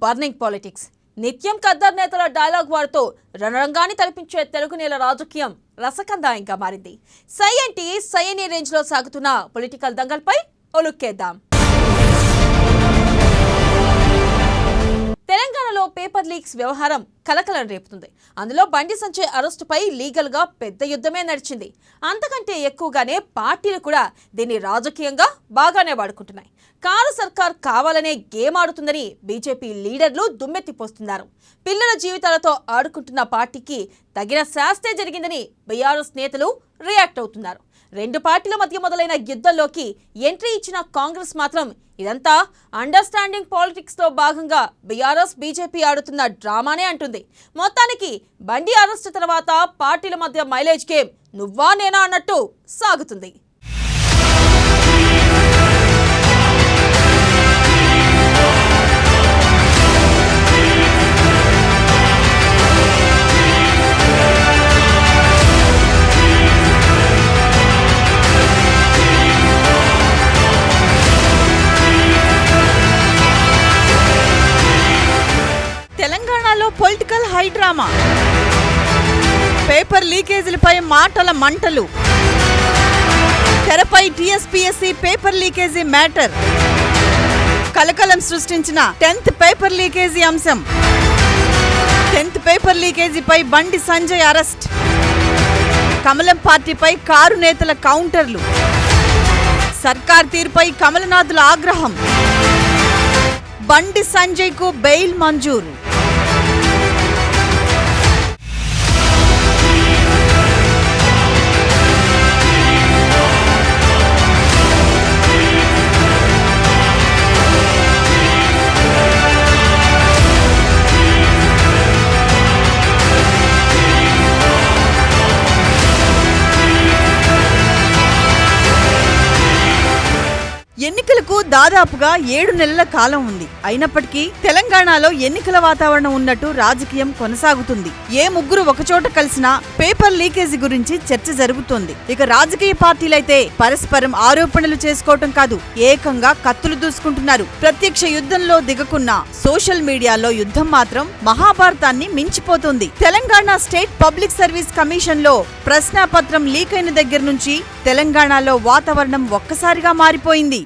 Burning politics. నిత్యం ఖద్దర్ నేతల dialogue వాడుతూ రణరంగాన్ని తలపించే తెలుగు నేల రాజకీయం రసకందాయంగా మారింది. సై అంటే సైని రేంజ్ లో సాగుతున్న పొలిటికల్ దంగల్పై ఒలుక్కేద్దాం. తెలంగాణలో పేపర్ లీక్స్ వ్యవహారం కలకలం రేపుతుంది. అందులో బండి సంజయ్ అరెస్టుపై లీగల్ గా పెద్ద యుద్ధమే నడిచింది. అంతకంటే ఎక్కువగానే పార్టీలు కూడా దీన్ని రాజకీయంగా బాగానే వాడుకుంటున్నాయి. కారు సర్కార్ కావాలనే గేమ్ ఆడుతుందని బీజేపీ లీడర్లు దుమ్మెత్తిపోస్తున్నారు. పిల్లల జీవితాలతో ఆడుకుంటున్న పార్టీకి తగిన శాస్తే జరిగిందని బీఆర్ఎస్ నేతలు రియాక్ట్ అవుతున్నారు. రెండు పార్టీల మధ్య మొదలైన యుద్ధంలోకి ఎంట్రీ ఇచ్చిన కాంగ్రెస్ మాత్రం ఇదంతా అండర్స్టాండింగ్ పాలిటిక్స్ లో భాగంగా బీఆర్ఎస్ బీజేపీ ఆడుతున్న డ్రామానే అంటుంది. మొత్తానికి బండి అరెస్టు తర్వాత పార్టీల మధ్య మైలేజ్ గేమ్ నువ్వా నేనా అన్నట్టు సాగుతుంది. తెలంగాణలో పొలిటికల్ హైడ్రామా, పేపర్ లీకేజీలపై మాటల మంటలు, తెరపై టీఎస్పీఎస్సీ పేపర్ లీకేజీ మ్యాటర్, కలకలం సృష్టించిన 10th పేపర్ లీకేజీ అంశం, 10th paper లీకేజీపై Bandi Sanjay arrest, కమలం పార్టీపై కారు నేతల కౌంటర్లు, సర్కార్ తీరుపై కమలనాథుల ఆగ్రహం, బండి సంజయ్కు బెయిల్ మంజూరు. ఎన్నికలకు దాదాపుగా 7 నెలల కాలం ఉంది. అయినప్పటికీ తెలంగాణలో ఎన్నికల వాతావరణం ఉన్నట్టు రాజకీయం కొనసాగుతుంది. ఏ ముగ్గురు ఒకచోట కలిసినా పేపర్ లీకేజీ గురించి చర్చ జరుగుతోంది. ఇక రాజకీయ పార్టీలైతే పరస్పరం ఆరోపణలు చేసుకోవటం కాదు, ఏకంగా కత్తులు దూసుకుంటున్నారు. ప్రత్యక్ష యుద్ధంలో దిగకున్న సోషల్ మీడియాలో యుద్ధం మాత్రం మహాభారతాన్ని మించిపోతుంది. Telangana state public service commission లో ప్రశ్నాపత్రం లీక్ అయిన దగ్గర నుంచి తెలంగాణలో వాతావరణం ఒక్కసారిగా మారిపోయింది.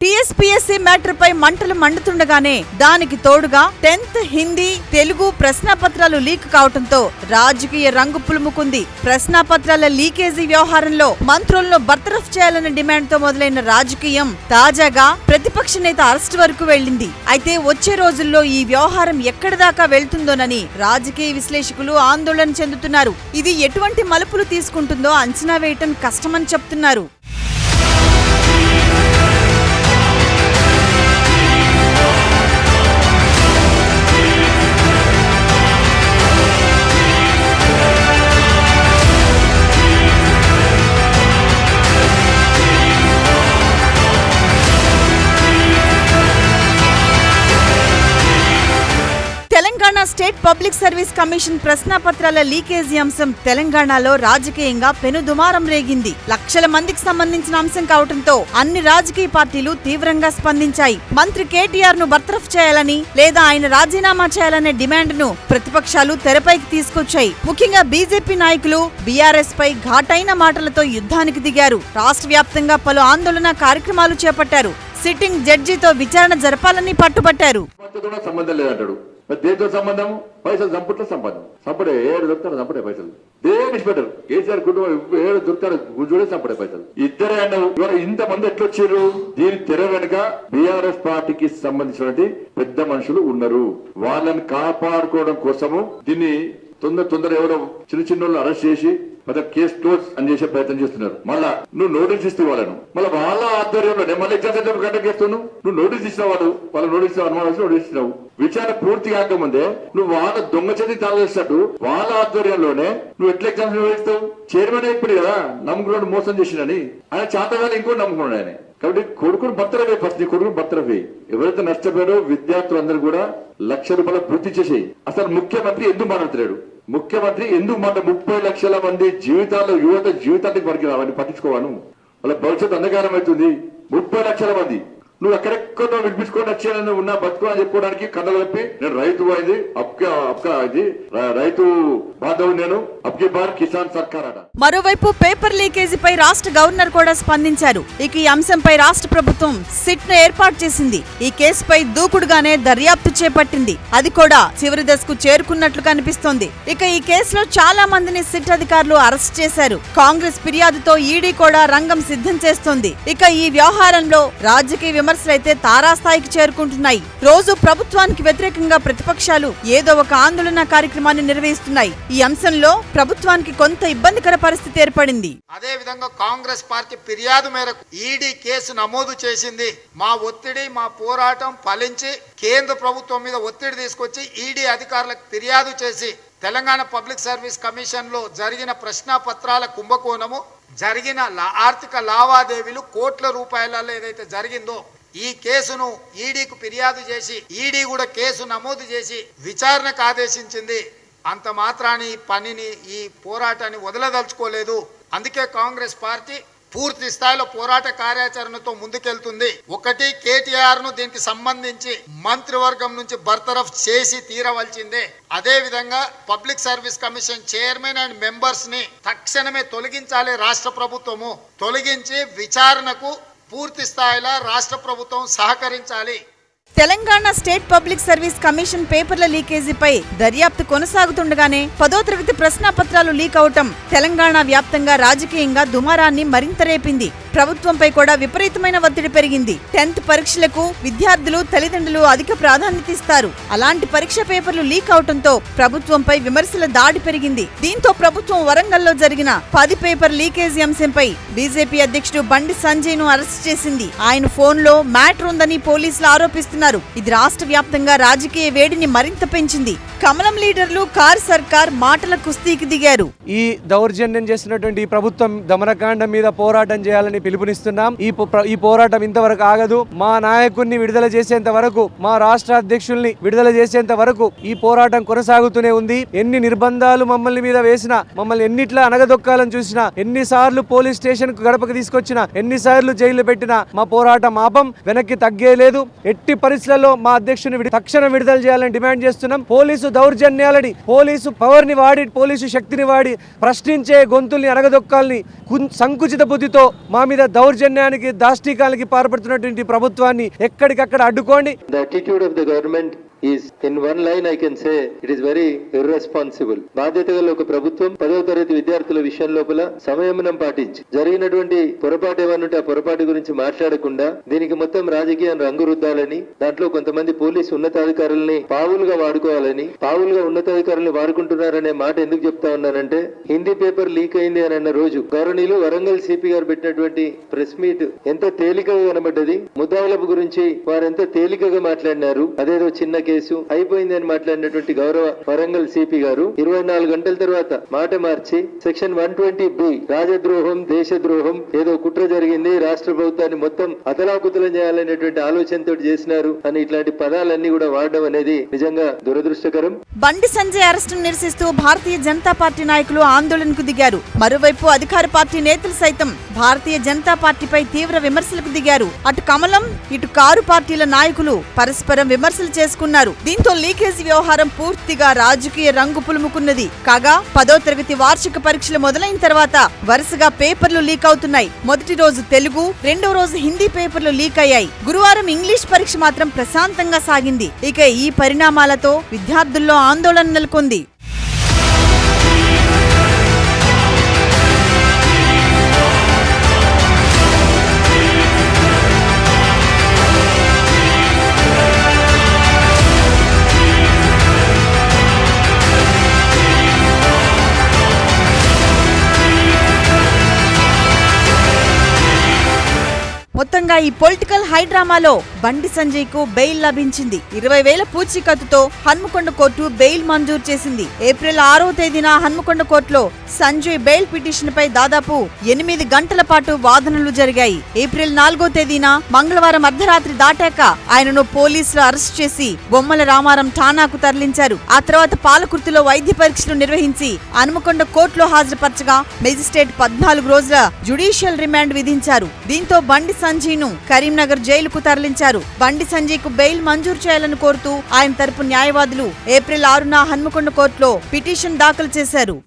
టీఎస్పీఎస్సీ మ్యాటర్ పై మంటలు మండుతుండగానే దానికి తోడుగా 10th హిందీ, తెలుగు ప్రశ్నాపత్రాలు లీక్ కావడంతో రాజకీయ రంగు పులుముకుంది. ప్రశ్నాపత్రాల లీకేజీ వ్యవహారంలో మంత్రులను బర్తరఫ్ చేయాలన్న డిమాండ్ తో మొదలైన రాజకీయం తాజాగా ప్రతిపక్ష నేత అరెస్ట్ వరకు వెళ్లింది. అయితే వచ్చే రోజుల్లో ఈ వ్యవహారం ఎక్కడి దాకా వెళ్తుందోనని రాజకీయ విశ్లేషకులు ఆందోళన చెందుతున్నారు. ఇది ఎటువంటి మలుపులు తీసుకుంటుందో అంచనా వేయటం కష్టమని చెప్తున్నారు. Telangana state public service commission ప్రశ్నాపత్రాల లీకేజీ అంశం తెలంగాణలో రాజకీయంగా పెనుదుమారం రేగింది. లక్షల మందికి సంబంధించిన అంశం కావడంతో అన్ని రాజకీయ పార్టీలు తీవ్రంగా స్పందించాయి. మంత్రి కేటీఆర్ ను బర్తరఫ్ చేయాలని లేదా ఆయన రాజీనామా చేయాలనే డిమాండ్ ను ప్రతిపక్షాలు తెరపైకి తీసుకొచ్చాయి. ముఖ్యంగా బీజేపీ నాయకులు బీఆర్ఎస్ పై ఘాటైన మాటలతో యుద్ధానికి దిగారు. రాష్ట్ర వ్యాప్తంగా పలు ఆందోళన కార్యక్రమాలు చేపట్టారు. సిట్టింగ్ జడ్జితో విచారణ జరపాలని పట్టుబట్టారు. దేంతో సంబంధం? పైసలు సంపుట్లో సంపాదన. సంపడే ఏడు దొరుకుతాడు, సంపడే పైసలు దేనికి పెట్టరు. కేసీఆర్ కుటుంబం ఏడు దొరుకుతాడు, గుజుడే సంపడే పైసలు. ఇద్దరే అన్నావు. ఇవాళ ఇంతమంది ఎట్లొచ్చారు? దీని తెర వెనుక బీఆర్ఎస్ పార్టీకి సంబంధించినటువంటి పెద్ద మనుషులు ఉన్నారు. వాళ్ళని కాపాడుకోవడం కోసము దీన్ని తొందర ఎవరో చిన్న చిన్న అరెస్ట్ చేసి మొత్తం కేసు క్లోజ్ అని చేసే ప్రయత్నం చేస్తున్నారు. మళ్ళా నువ్వు నోటీస్ ఇస్తే వాళ్ళను మళ్ళీ వాళ్ళ ఆధ్వర్యంలో మళ్ళీ ఎగ్జామ్ సెంటర్ కండక్ట్ చేస్తున్నావు. నువ్వు నోటీస్ ఇచ్చిన వాడు వాళ్ళు నోటీస్ అనుమానం నోటీస్ ఇచ్చినావు. విచారణ పూర్తి కాకముందే నువ్వు వాళ్ళ దొంగ చేతి తాళేసినట్టు వాళ్ళ ఆధ్వర్యంలోనే నువ్వు ఎట్లా ఎగ్జామ్స్ నిర్వహిస్తావు? చైర్మన్ ఇప్పుడు కదా నమ్ముకున్నాడు మోసం చేసినని ఆయన చేతగానే ఇంకోటి నమ్ముకున్నాడు ఆయన. కాబట్టి కొడుకును భర్తరవే ఫస్ట్, నీ కొడుకును భర్తరవే. ఎవరైతే నష్టపోయారో విద్యార్థులందరూ కూడా ₹1,00,000 పూర్తి చేసేయి. అసలు ముఖ్యమంత్రి ఎందుకు మాట్లాడలేడు? ముఖ్యమంత్రి ఎందుకు 30 లక్షల మంది జీవితాల్లో యువత జీవితానికి వరకు అవన్నీ పట్టించుకోవాను. వాళ్ళ భవిష్యత్తు అంధకారం అవుతుంది. 30 లక్షల మంది నువ్వు ఎక్కడెక్కడో వినిపించుకొని వచ్చానని ఉన్నా బతుకు అని చెప్పుకోవడానికి కళ్ళలు కప్పి నేను రైతు అయింది ఇది రైతు బాధవు నేను అబ్కి బార్ కిసాన్ సర్కార్ అట. మరోవైపు పేపర్ లీకేజీపై రాష్ట్ర గవర్నర్ కూడా స్పందించారు. ఇక ఈ అంశంపై రాష్ట్ర ప్రభుత్వం సిట్ ను ఏర్పాటు చేసింది. ఈ కేసుపై దూకుడుగానే దర్యాప్తు చేపట్టింది. అది కూడా చివరి దశకు చేరుకున్నట్లు కనిపిస్తోంది. ఇక ఈ కేసులో చాలా మందిని సిట్ అధికారులు అరెస్ట్ చేశారు. కాంగ్రెస్ ఫిర్యాదుతో ఈడీ కూడా రంగం సిద్ధం చేస్తోంది. ఇక ఈ వ్యవహారంలో రాజకీయ విమర్శలైతే తారాస్థాయికి చేరుకుంటున్నాయి. రోజు ప్రభుత్వానికి వ్యతిరేకంగా ప్రతిపక్షాలు ఏదో ఒక ఆందోళన కార్యక్రమాన్ని నిర్వహిస్తున్నాయి. ఈ అంశంలో ప్రభుత్వానికి కొంత ఇబ్బందికర పరిస్థితి ఏర్పడింది. అదే విధంగా కాంగ్రెస్ పార్టీ ఫిర్యాదు మేరకు ఈడీ కేసు నమోదు చేసింది. మా ఒత్తిడి మా పోరాటం ఫలించి కేంద్ర ప్రభుత్వం మీద ఒత్తిడి తీసుకొచ్చి ఈడీ అధికారులకు ఫిర్యాదు చేసి తెలంగాణ పబ్లిక్ సర్వీస్ కమిషన్ లో జరిగిన ప్రశ్నాపత్రాల కుంభకోణము, జరిగిన ఆర్థిక లావాదేవీలు కోట్ల రూపాయలలో ఏదైతే జరిగిందో ఈ కేసును ఈడీకి ఫిర్యాదు చేసి ఈడీ కూడా కేసు నమోదు చేసి విచారణకు ఆదేశించింది. అంత మాత్రాన్ని ఈ పనిని ఈ పోరాటాన్ని వదలదలుచుకోలేదు. అందుకే కాంగ్రెస్ పార్టీ పూర్తి స్థాయిలో పోరాట కార్యాచరణతో ముందుకెళ్తుంది. ఒకటి, కేటీఆర్ ను దీనికి సంబంధించి మంత్రివర్గం నుంచి బర్తరఫ్ చేసి తీరవలసిందే. అదే విధంగా public service commission chairman and members ని తక్షణమే తొలగించాలి. రాష్ట్ర ప్రభుత్వము తొలగించి విచారణకు పూర్తి స్థాయిలో రాష్ట్ర ప్రభుత్వం సహకరించాలి. Telangana state public service commission పేపర్ల లీకేజీపై దర్యాప్తు కొనసాగుతుండగానే 10వ తరగతి ప్రశ్నాపత్రాలు లీక్ అవటం తెలంగాణ వ్యాప్తంగా రాజకీయంగా దుమారాన్ని మరింత రేపింది. ప్రభుత్వంపై కూడా విపరీతమైన ఒత్తిడి పెరిగింది. 10th పరీక్షలకు విద్యార్థులు తల్లిదండ్రులు అధిక ప్రాధాన్యత ఇస్తారు. అలాంటి పరీక్ష పేపర్లు లీక్ అవటంతో ప్రభుత్వంపై విమర్శల దాడి పెరిగింది. దీంతో ప్రభుత్వం వరంగల్లో జరిగిన 10 పేపర్ లీకేజీ అంశంపై బీజేపీ అధ్యక్షుడు బండి సంజయ్ ను అరెస్ట్ చేసింది. ఆయన ఫోన్ లో మ్యాటర్ ఉందని పోలీసులు ఆరోపిస్తున్నారు. ఇది రాష్ట్ర వ్యాప్తంగా రాజకీయ వేడిని మరింత పెంచింది. కమలం లీడర్లు కార్ సర్కార్ మాటల కుస్తీకి దిగారు. ఈ దౌర్జన్యం చేసినటువంటి ఈ ప్రభుత్వం దమనకాండం మీద పోరాటం చేయాలని పిలుపునిస్తున్నాం. ఈ పోరాటం ఇంతవరకు ఆగదు. మా నాయకుడిని విడుదల చేసేంత వరకు, మా రాష్ట్ర అధ్యక్షుల్ని విడుదల చేసేంత వరకు ఈ పోరాటం కొనసాగుతూనే ఉంది. ఎన్ని నిర్బంధాలు మమ్మల్ని మీద వేసినా, మమ్మల్ని ఎన్నిట్లా అనగదొక్కాలని చూసినా, ఎన్నిసార్లు పోలీస్ స్టేషన్ కు గడపకు తీసుకొచ్చినా, ఎన్నిసార్లు జైలు పెట్టినా మా పోరాటం ఆపం, వెనక్కి తగ్గేలేదు. ఎట్టి పరిస్థితుల్లో మా అధ్యక్షుని తక్షణం విడుదల చేయాలని డిమాండ్ చేస్తున్నాం. పోలీసు దౌర్జన్యాలని, పోలీసు పవర్ ని వాడి, పోలీసు శక్తిని వాడి ప్రశ్నించే గొంతుల్ని అనగదొక్కాలని సంకుచిత బుద్ధితో మా మీద దౌర్జన్యానికి, దాష్టీకాలకి పాల్పడుతున్నటువంటి ప్రభుత్వాన్ని ఎక్కడికక్కడ అడ్డుకోండి. The attitude of the government is, in one line I can say, it is very irresponsible. బాధ్యత గల ఒక ప్రభుత్వం 10వ తరగతి విద్యార్థుల విషయం లోపల సంయమనం పాటించి జరిగినటువంటి పొరపాటు ఏమన్నుంటే ఆ పొరపాటు గురించి మాట్లాడకుండా దీనికి మొత్తం రాజకీయం రంగు రుద్దాలని, దాంట్లో కొంతమంది పోలీసు ఉన్నతాధికారుల్ని పావులుగా వాడుకోవాలని, పావులుగా ఉన్నతాధికారుల్ని వాడుకుంటున్నారనే మాట ఎందుకు చెప్తా ఉన్నానంటే, హిందీ పేపర్ లీక్ అయింది అని అన్న రోజు గౌరవనీయులు వరంగల్ సిపి గారు పెట్టినటువంటి ప్రెస్ మీట్ ఎంత తేలికగా కనబడ్డది. ముద్దాయిలపు గురించి వారు ఎంత తేలికగా మాట్లాడినారు. అదేదో చిన్న కేసు అయిపోయింది అని మాట్లాడినటువంటి గౌరవ వరంగల్ సిపి గారు 24 గంటల తర్వాత మాట మార్చి సెక్షన్ 120B రాజద్రోహం, దేశద్రోహం, ఏదో కుట్ర జరిగింది, రాష్ట్ర ప్రభుత్వాన్ని మొత్తం అతలాకుతలం చేయాలనేటువంటి ఆలోచనతో చేసినారు అని ఇట్లాంటి పదాలన్నీ కూడా వాడడం అనేది నిజంగా దురదృష్టకరం. బండి సంజయ్ అరెస్టును నిరసిస్తూ భారతీయ జనతా పార్టీ నాయకులు ఆందోళనకు దిగారు. మరోవైపు అధికార పార్టీ నేతలు సైతం భారతీయ జనతా పార్టీపై తీవ్ర విమర్శలకు దిగారు. అటు కమలం, ఇటు కారు పార్టీల నాయకులు పరస్పరం విమర్శలు చేసుకున్నారు. దీంతో లీకేజీ వ్యవహారం పూర్తిగా రాజకీయ రంగు పులుముకున్నది. కాగా 10వ తరగతి వార్షిక పరీక్షలు మొదలైన తర్వాత వరుసగా పేపర్లు లీక్ అవుతున్నాయి. మొదటి రోజు తెలుగు, రెండవ రోజు హిందీ పేపర్లు లీక్ అయ్యాయి. గురువారం ఇంగ్లీష్ పరీక్ష మాత్రం ప్రశాంతంగా సాగింది. ఇక ఈ పరిణామాలతో విద్యార్థుల్లో ఆందోళన నెలకొంది. ఈ పొలిటికల్ హైడ్రామాలో బండి సంజయ్ కు బెయిల్ లభించింది. 20,000 పూచీకత్తుతో హన్మకొండ కోర్టు బెయిల్ మంజూరు చేసింది. ఏప్రిల్ 6వ తేదీన హన్మకొండ కోర్టులో సంజయ్ బెయిల్ పిటిషన్ పై దాదాపు 8 గంటల పాటు వాదనలు జరిగాయి. ఏప్రిల్ 4వ తేదీన మంగళవారం అర్ధరాత్రి దాటాక ఆయనను పోలీసులు అరెస్ట్ చేసి బొమ్మల రామారం ఠాణాకు తరలించారు. ఆ తర్వాత పాలకుర్తిలో వైద్య పరీక్షలు నిర్వహించి హన్మకొండ కోర్టులో హాజరుపరచగా మెజిస్ట్రేట్ 14 రోజుల జ్యుడిషియల్ రిమాండ్ విధించారు. దీంతో బండి సంజయ్ ను కరీంనగర్ జైలుకు తరలించారు. బండి సంజయ్ కు బెయిల్ మంజూరు చేయాలని కోరుతూ ఆయన తరపు న్యాయవాదులు ఏప్రిల్ 6న హన్మకొండ కోర్టులో పిటిషన్ దాఖలు చేశారు.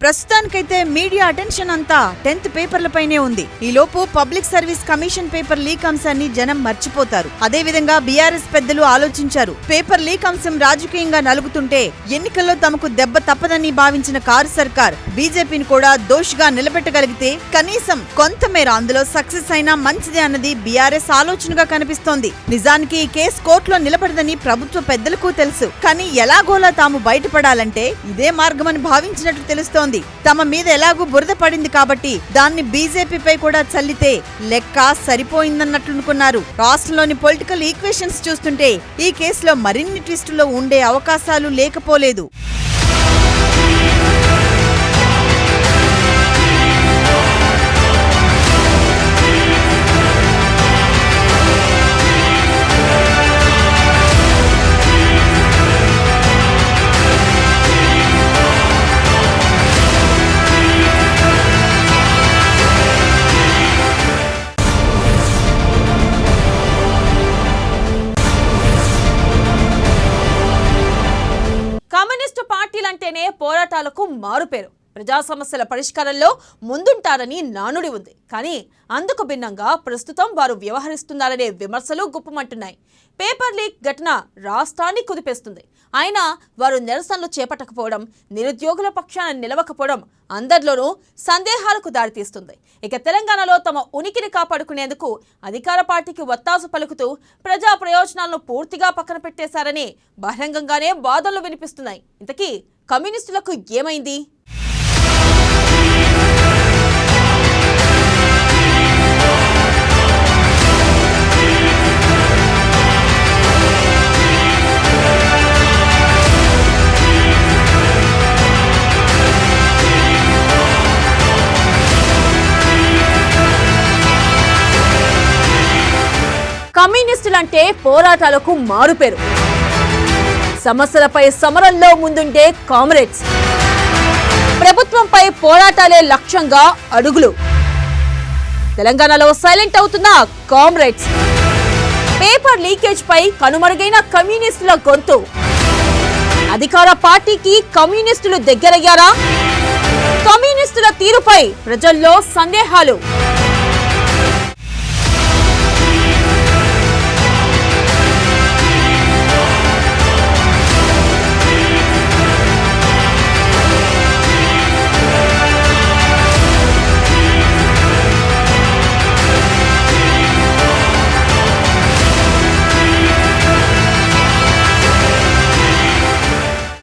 ప్రస్తుతానికైతే మీడియా అటెన్షన్ అంతా 10th పేపర్లపైనే ఉంది. ఈలోపు public service commission paper leak అంశాన్ని జనం మర్చిపోతారు. అదేవిధంగా బీఆర్ఎస్ పెద్దలు ఆలోచించారు. పేపర్ లీక్ అంశం రాజకీయంగా నలుగుతుంటే ఎన్నికల్లో తమకు దెబ్బ తప్పదని భావించిన కారు సర్కార్ బీజేపీని కూడా దోషిగా నిలబెట్టగలిగితే కనీసం కొంతమేర అందులో సక్సెస్ అయినా మంచిదే అన్నది బీఆర్ఎస్ ఆలోచనగా కనిపిస్తోంది. నిజానికి ఈ కేసు కోర్టులో నిలబడదని ప్రభుత్వ పెద్దలకు తెలుసు. కానీ ఎలాగోలా తాము బయటపడాలంటే ఇదే మార్గమని భావించినట్టు తెలుస్తోంది. తమ మీద ఎలాగూ బురద పడింది కాబట్టి దాన్ని బీజేపీపై కూడా చల్లితే లెక్క సరిపోయిందన్నట్లునుకున్నారు. రాష్ట్రంలోని పొలిటికల్ ఈక్వేషన్స్ చూస్తుంటే ఈ కేసులో మరిన్ని ట్విస్టులు ఉండే అవకాశాలు లేకపోలేదు. కమ్యూనిస్టు పార్టీలంటేనే పోరాటాలకు మారుపేరు. ప్రజా సమస్యల పరిష్కారంలో ముందుంటారని నానుడి ఉంది. కానీ అందుకు భిన్నంగా ప్రస్తుతం వారు వ్యవహరిస్తున్నారనే విమర్శలు గుప్పమంటున్నాయి. పేపర్ లీక్ ఘటన రాష్ట్రాన్ని కుదిపేస్తుంది. అయినా వారు నిరసనలు చేపట్టకపోవడం, నిరుద్యోగుల పక్షాన నిలవకపోవడం అందరిలోనూ సందేహాలకు దారితీస్తుంది. ఇక తెలంగాణలో తమ ఉనికిని కాపాడుకునేందుకు అధికార పార్టీకి వత్తాసు పలుకుతూ ప్రజా ప్రయోజనాలను పూర్తిగా పక్కన పెట్టేశారని బహిరంగంగానే వాదనలు వినిపిస్తున్నాయి. ఇంతకీ కమ్యూనిస్టులకు ఏమైంది? కమ్యూనిస్టులంటే పోరాటాలకు మారుపేరు. సమస్యలపై సమరంలో ముందుండే కామ్రేడ్స్, ప్రభుత్వంపై పోరాటాలే లక్ష్యంగా అడుగులు. తెలంగాణలో సైలెంట్ అవుతున్న కామ్రేడ్స్, పేపర్ లీకేజ్ పై కనుమరుగైన కమ్యూనిస్టుల గొంతు. అధికార పార్టీకి కమ్యూనిస్టులు దగ్గరయ్యారా? కమ్యూనిస్టుల తీరుపై ప్రజల్లో సందేహాలు.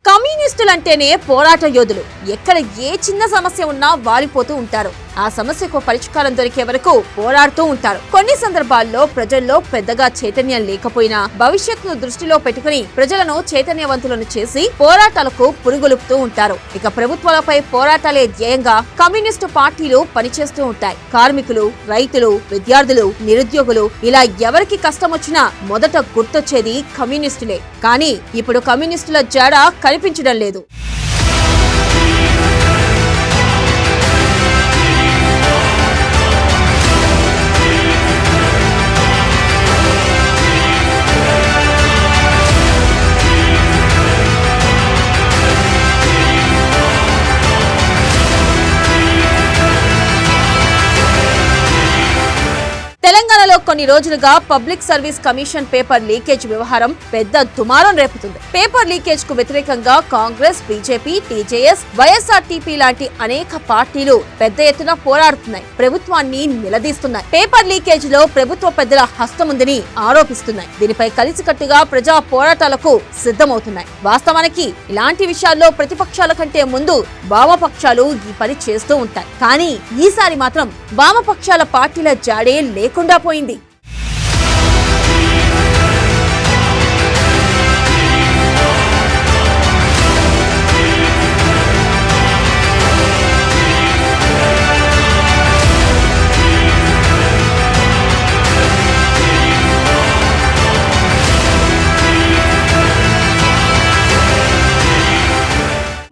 కమ్యూనిస్టులంటేనే పోరాట యోధులు. ఎక్కడ ఏ చిన్న సమస్య ఉన్నా వాలిపోతూ ఉంటారు. ఆ సమస్యకు పరిష్కారం దొరికే వరకు పోరాడుతూ ఉంటారు. కొన్ని సందర్భాల్లో ప్రజల్లో పెద్దగా చైతన్యం లేకపోయినా భవిష్యత్తును దృష్టిలో పెట్టుకుని ప్రజలను చైతన్యవంతులను చేసి పోరాటాలకు పురుగొలుపుతూ ఉంటారు. ఇక ప్రభుత్వాలపై పోరాటాలే ధ్యేయంగా కమ్యూనిస్టు పార్టీలు పనిచేస్తూ ఉంటాయి. కార్మికులు, రైతులు, విద్యార్థులు, నిరుద్యోగులు ఇలా ఎవరికి కష్టం వచ్చినా మొదట గుర్తొచ్చేది కమ్యూనిస్టులే. కానీ ఇప్పుడు కమ్యూనిస్టుల జాడ కనిపించడం లేదు. తెలంగాణలో కొన్ని రోజులుగా public service commission paper leakage వ్యవహారం పెద్ద దుమారం రేపుతుంది. పేపర్ లీకేజ్ కు వ్యతిరేకంగా కాంగ్రెస్, బీజేపీ, టీజేఎస్, వైఎస్ఆర్టీపీ లాంటి అనేక పార్టీలు పెద్ద ఎత్తున పోరాడుతున్నాయి, ప్రభుత్వాన్ని నిలదీస్తున్నాయి. పేపర్ లీకేజ్ లో ప్రభుత్వ పెద్దల హస్తముందని ఆరోపిస్తున్నాయి. దీనిపై కలిసికట్టుగా ప్రజా పోరాటాలకు సిద్ధమవుతున్నాయి. వాస్తవానికి ఇలాంటి విషయాల్లో ప్రతిపక్షాల కంటే ముందు వామపక్షాలు ఈ పని చేస్తూ ఉంటాయి. కానీ ఈసారి మాత్రం వామపక్షాల పార్టీల జాడే లేకుండా పోయింది.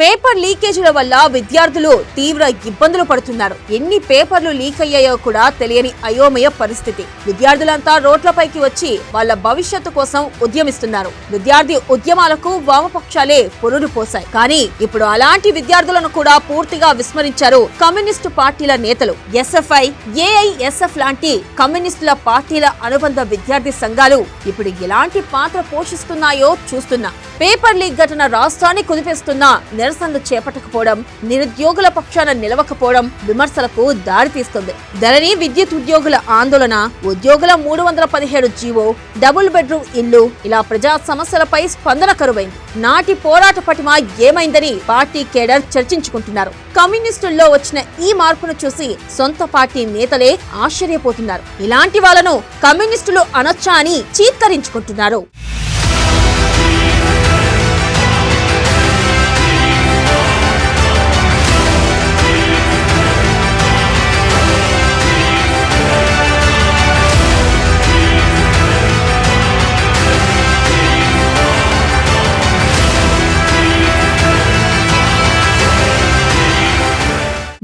పేపర్ లీకేజీల వల్ల విద్యార్థులు తీవ్ర ఇబ్బందులు పడుతున్నారు. ఎన్ని పేపర్లు లీక్ అయ్యాయో కూడా తెలియని అయోమయ పరిస్థితి. విద్యార్థులంతా రోడ్లపైకి వచ్చి వాళ్ళ భవిష్యత్తు కోసం ఉద్యమిస్తున్నారు. విద్యార్థి ఉద్యమాలకు వామపక్షాలే పురుడు పోశాయి. కానీ ఇప్పుడు అలాంటి విద్యార్థులను కూడా పూర్తిగా విస్మరించారు కమ్యూనిస్టు పార్టీల నేతలు. ఎస్ఎఫ్ఐ, ఏఐఎస్ఎఫ్ లాంటి కమ్యూనిస్టుల పార్టీల అనుబంధ విద్యార్థి సంఘాలు ఇప్పుడు ఎలాంటి పాత్ర పోషిస్తున్నాయో చూస్తున్నా. పేపర్ లీక్ ఘటన రాష్ట్రాన్ని కుదిపేస్తున్నా నిరసనలు చేపట్టకపోవడం, నిరుద్యోగుల పక్షాన నిలవకపోవడం విమర్శలకు దారితీస్తుంది. ధరణి విద్యుత్ ఉద్యోగుల ఆందోళన, ఉద్యోగుల 317 జీవో, డబుల్ బెడ్రూమ్ ఇల్లు, ఇలా ప్రజా సమస్యలపై స్పందన కరువైంది. నాటి పోరాట పటిమ ఏమైందని పార్టీ కేడర్ చర్చించుకుంటున్నారు. కమ్యూనిస్టుల్లో వచ్చిన ఈ మార్పును చూసి సొంత పార్టీ నేతలే ఆశ్చర్యపోతున్నారు. ఇలాంటి వాళ్ళను కమ్యూనిస్టులు అనొచ్చా అని చీత్కరించుకుంటున్నారు.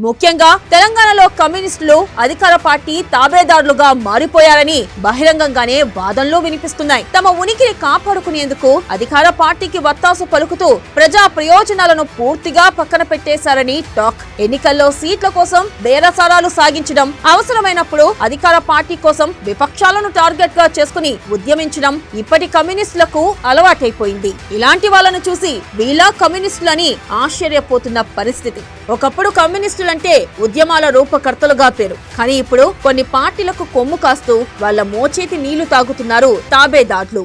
ముఖ్యంగా తెలంగాణలో కమ్యూనిస్టులు అధికార పార్టీ తాబేదారులుగా మారిపోయారని బహిరంగంగానే వాదనలు వినిపిస్తున్నాయి. తమ ఉనికిని కాపాడుకునేందుకు అధికార పార్టీకి వత్తాసు పలుకుతూ ప్రజా ప్రయోజనాలను పూర్తిగా పక్కన పెట్టేశారని టాక్. ఎన్నికల్లో సీట్ల కోసం బేరసారాలు సాగించడం, అవసరమైనప్పుడు అధికార పార్టీ కోసం విపక్షాలను టార్గెట్ గా చేసుకుని ఉద్యమించడం ఇప్పటి కమ్యూనిస్టులకు అలవాటైపోయింది. ఇలాంటి వాళ్ళను చూసి వీళ్ళ కమ్యూనిస్టులని ఆశ్చర్యపోతున్న పరిస్థితి. ఒకప్పుడు కమ్యూనిస్టులంటే ఉద్యమాల రూపకర్తలుగా పేరు. కానీ ఇప్పుడు కొన్ని పార్టీలకు కొమ్ము కాస్తూ వాళ్ళ మోచేతి నీళ్లు తాగుతున్నారు తాబేదార్లు.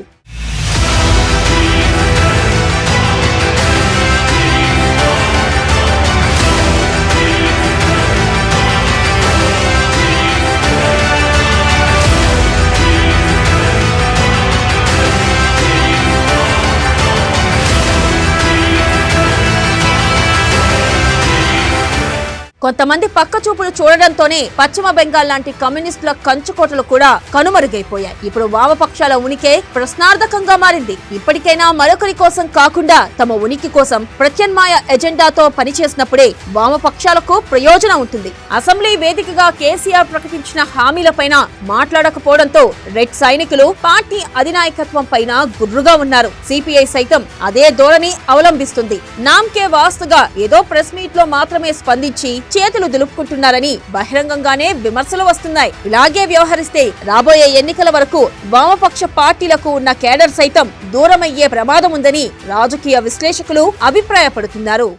కొంతమంది పక్క చూపులు చూడడంతోనే పశ్చిమ బెంగాల్ లాంటి కమ్యూనిస్టుల కంచుకోటలు కూడా కనుమరుగైపోయాయి. ఇప్పుడు వామపక్షాల ఉనికే ప్రశ్నార్థకంగా మారింది. ఇప్పటికైనా మరొకరి కోసం కాకుండా తమ ఉనికి కోసం ప్రత్యామ్నాయ ఎజెండాతో పనిచేసినప్పుడే వామపక్షాలకు ప్రయోజనం ఉంటుంది. అసెంబ్లీ వేదికగా కేసీఆర్ ప్రకటించిన హామీలపైన మాట్లాడకపోవడంతో రెడ్ సైనికులు పార్టీ అధినాయకత్వం పైన గుర్రుగా ఉన్నారు. సిపిఐ సైతం అదే ధోరణి అవలంబిస్తుంది. నామ్కే వాస్తుగా ఏదో ప్రెస్ మీట్ లో మాత్రమే స్పందించి చేతులు దులుపుకుంటున్నారని బహిరంగంగానే విమర్శలు వస్తున్నాయి. ఇలాగే వ్యవహరిస్తే రాబోయే ఎన్నికల వరకు వామపక్ష పార్టీలకు ఉన్న కేడర్ సైతం దూరమయ్యే ప్రమాదం ఉందని రాజకీయ విశ్లేషకులు అభిప్రాయపడుతున్నారు.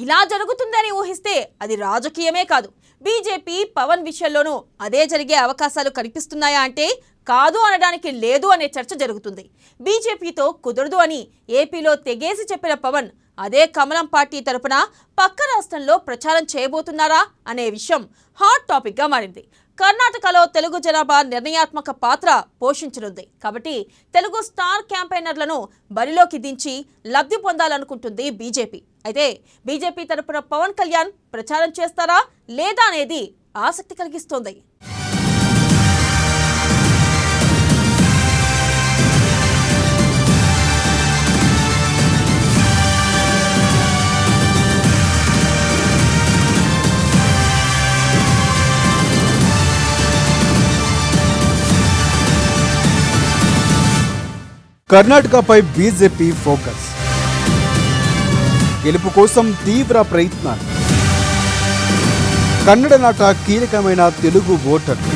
ఇలా జరుగుతుందని ఊహిస్తే అది రాజకీయమే కాదు. బీజేపీ పవన్ విషయంలోనూ అదే జరిగే అవకాశాలు కనిపిస్తున్నాయా అంటే కాదు అనడానికి లేదు అనే చర్చ జరుగుతుంది. బీజేపీతో కుదరదు అని ఏపీలో తెగేసి చెప్పిన పవన్ అదే కమలం పార్టీ తరపున పక్క రాష్ట్రంలో ప్రచారం చేయబోతున్నారా అనే విషయం హాట్ టాపిక్గా మారింది. కర్ణాటకలో తెలుగు జనాభా నిర్ణయాత్మక పాత్ర పోషించనుంది. కాబట్టి తెలుగు స్టార్ క్యాంపెయినర్లను బరిలోకి దించి లబ్ధి పొందాలనుకుంటుంది బీజేపీ. అయితే బీజేపీ తరపున పవన్ కళ్యాణ్ ప్రచారం చేస్తారా లేదా అనేది ఆసక్తి కలిగిస్తోంది. కర్ణాటకపై బీజేపీ ఫోకస్. గెలుపు కోసం తీవ్ర ప్రయత్నాలు. కన్నడ నాట కీలకమైన తెలుగు ఓటర్లు.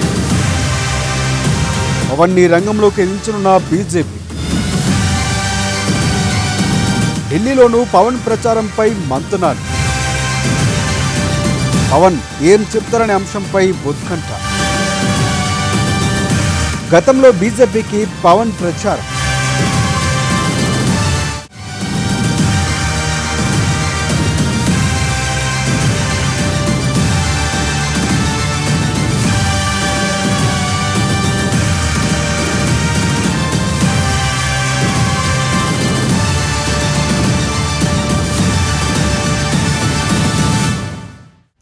అవన్నీ రంగంలోకి నిల్చనున్న బీజేపీ. ఢిల్లీలోనూ పవన్ ప్రచారంపై మంతనాలు. పవన్ ఏం చెప్తారనే అంశంపై ఉత్కంఠ. గతంలో బీజేపీకి పవన్ ప్రచారం.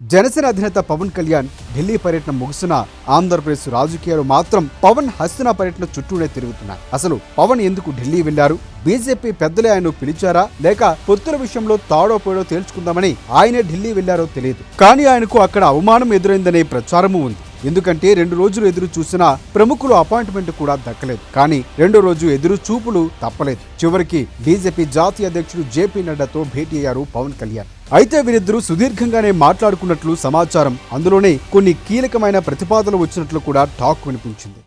జనసేన అధినేత పవన్ కళ్యాణ్ ఢిల్లీ పర్యటన ముగిసిన ఆంధ్రప్రదేశ్ రాజకీయాలు మాత్రం పవన్ హస్తినా పర్యటన చుట్టూనే తిరుగుతున్నాయి. అసలు పవన్ ఎందుకు ఢిల్లీ వెళ్లారు? బీజేపీ పెద్దలే ఆయన పిలిచారా, లేక పొత్తుల విషయంలో తాడో పోడో తేల్చుకుందామని ఆయనే ఢిల్లీ వెళ్లారో తెలియదు. కానీ ఆయనకు అక్కడ అవమానం ఎదురైందనే ప్రచారమూ ఉంది. ఎందుకంటే 2 రోజులు ఎదురు చూసినా ప్రముఖులు అపాయింట్మెంట్ కూడా దక్కలేదు. కానీ 2వ రోజు ఎదురు చూపులు తప్పలేదు. చివరికి బీజేపీ జాతీయ అధ్యక్షుడు జేపీ నడ్డాతో భేటీ అయ్యారు పవన్ కళ్యాణ్. అయితే వీరిద్దరూ సుదీర్ఘంగానే మాట్లాడుకున్నట్లు సమాచారం. అందులోనే కొన్ని కీలకమైన ప్రతిపాదనలు వచ్చినట్లు కూడా టాక్ వినిపించింది.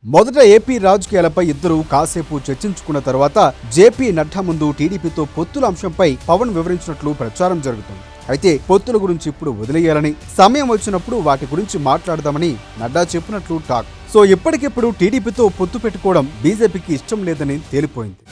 మొదట ఏపీ రాజకీయాలపై ఇద్దరు కాసేపు చర్చించుకున్న తర్వాత జేపీ నడ్డా ముందు టీడీపీతో పొత్తుల అంశంపై పవన్ వివరించినట్లు ప్రచారం జరుగుతుంది. అయితే పొత్తుల గురించి ఇప్పుడు వదిలేయాలని, సమయం వచ్చినప్పుడు వాటి గురించి మాట్లాడదామని నడ్డా చెప్పినట్లు టాక్. సో ఇప్పటికిప్పుడు టీడీపీతో పొత్తు పెట్టుకోవడం బీజేపీకి ఇష్టం లేదని తేలిపోయింది.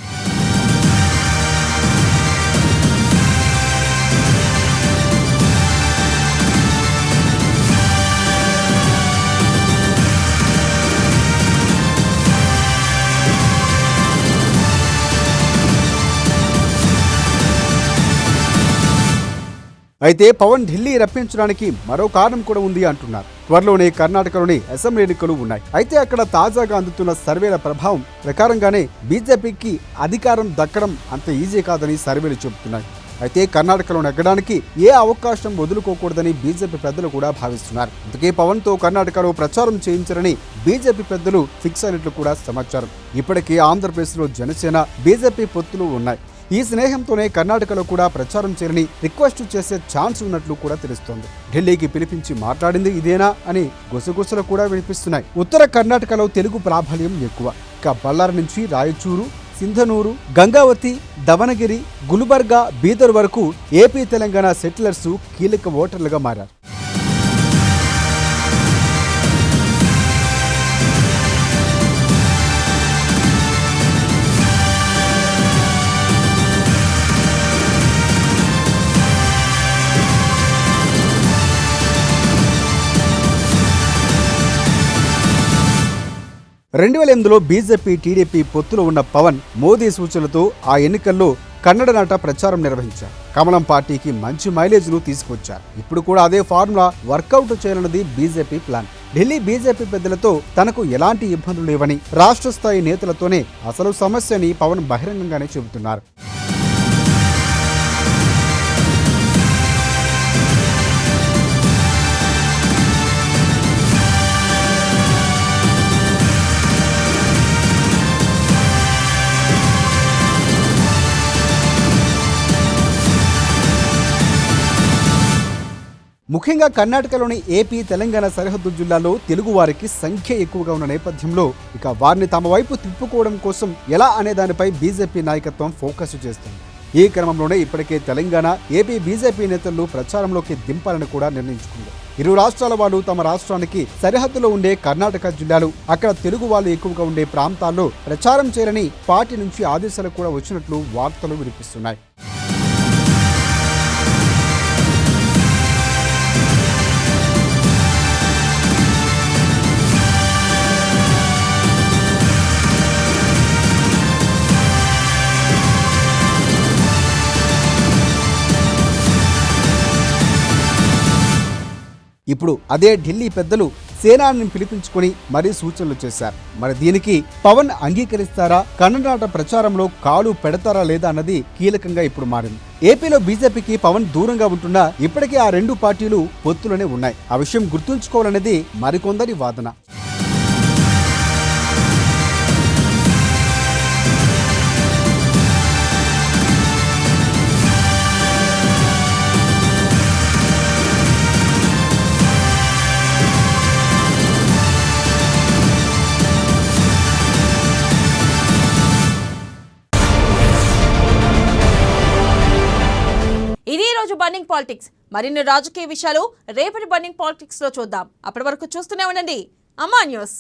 అయితే పవన్ ఢిల్లీ రప్పించడానికి మరో కారణం కూడా ఉంది అంటున్నారు. త్వరలోనే కర్ణాటకలోని అసెంబ్లీ ఎన్నికలు ఉన్నాయి. అయితే అక్కడ తాజాగా అందుతున్న సర్వేల ప్రభావం ప్రకారంగానే బీజేపీకి అధికారం దక్కడం అంత ఈజీ కాదని సర్వేలు చెబుతున్నాయి. అయితే కర్ణాటకలో నెగ్గడానికి ఏ అవకాశం వదులుకోకూడదని బీజేపీ పెద్దలు కూడా భావిస్తున్నారు. అందుకే పవన్తో కర్ణాటకలో ప్రచారం చేయించారని బీజేపీ పెద్దలు ఫిక్స్ అయినట్లు కూడా సమాచారం. ఇప్పటికే ఆంధ్రప్రదేశ్లో జనసేన బీజేపీ పొత్తులు ఉన్నాయి. ఈ స్నేహంతోనే కర్ణాటకలో కూడా ప్రచారం చేయాలని రిక్వెస్ట్ చేసే ఛాన్స్ ఉన్నట్లు కూడా తెలుస్తోంది. ఢిల్లీకి పిలిపించి మాట్లాడింది ఇదేనా అని గుసగుసలు కూడా వినిపిస్తున్నాయి. ఉత్తర కర్ణాటకలో తెలుగు ప్రాబల్యం ఎక్కువ. ఇక బళ్ళారి నుంచి రాయచూరు, సింధనూరు, గంగావతి, దవనగిరి, గుల్బర్గా, బీదర్ వరకు ఏపీ తెలంగాణ సెటిలర్స్ కీలక ఓటర్లుగా మారారు. రెండు 2008లో బీజేపీ టీడీపీ పొత్తులో ఉన్న పవన్ మోదీ సూచనలతో ఆ ఎన్నికల్లో కన్నడ నాట ప్రచారం నిర్వహించారు. కమలం పార్టీకి మంచి మైలేజ్ను తీసుకొచ్చారు. ఇప్పుడు కూడా అదే ఫార్ములా వర్కౌట్ చేయాలన్నది బీజేపీ ప్లాన్. ఢిల్లీ బీజేపీ పెద్దలతో తనకు ఎలాంటి ఇబ్బందులు లేవని, రాష్ట్ర స్థాయి నేతలతోనే అసలు సమస్యని పవన్ బహిరంగంగానే చెబుతున్నారు. ముఖ్యంగా కర్ణాటకలోని ఏపీ తెలంగాణ సరిహద్దు జిల్లాలో తెలుగు వారికి సంఖ్య ఎక్కువగా ఉన్న నేపథ్యంలో ఇక వారిని తమ వైపు తిప్పుకోవడం కోసం ఎలా అనే దానిపై బీజేపీ నాయకత్వం ఫోకస్ చేస్తుంది. ఈ క్రమంలోనే ఇప్పటికే తెలంగాణ, ఏపీ బీజేపీ నేతలు ప్రచారంలోకి దింపాలని కూడా నిర్ణయించుకుంది. ఇరు రాష్ట్రాల వాళ్ళు తమ రాష్ట్రానికి సరిహద్దులో ఉండే కర్ణాటక జిల్లాలు, అక్కడ తెలుగు వాళ్ళు ఎక్కువగా ఉండే ప్రాంతాల్లో ప్రచారం చేయాలని పార్టీ నుంచి ఆదేశాలు కూడా వచ్చినట్లు వార్తలు వినిపిస్తున్నాయి. ఇప్పుడు అదే ఢిల్లీ పెద్దలు సేనాని పిలిపించుకొని మరీ సూచనలు చేశారు. మరి దీనికి పవన్ అంగీకరిస్తారా, కన్నడాట ప్రచారంలో కాలు పెడతారా లేదా అన్నది కీలకంగా ఇప్పుడు మారింది. ఏపీలో బీజేపీకి పవన్ దూరంగా ఉంటున్నా ఇప్పటికే ఆ రెండు పార్టీలు పొత్తులోనే ఉన్నాయి. ఆ విషయం గుర్తుంచుకోవాలనేది మరికొందరి వాదన. ఇది ఈ రోజు బర్నింగ్ పాలిటిక్స్. మరిన్ని రాజకీయ విషయాలు రేపటి బర్నింగ్ పాలిటిక్స్ లో చూద్దాం. అప్పటి వరకు చూస్తూనే ఉండండి అమ్మా న్యూస్.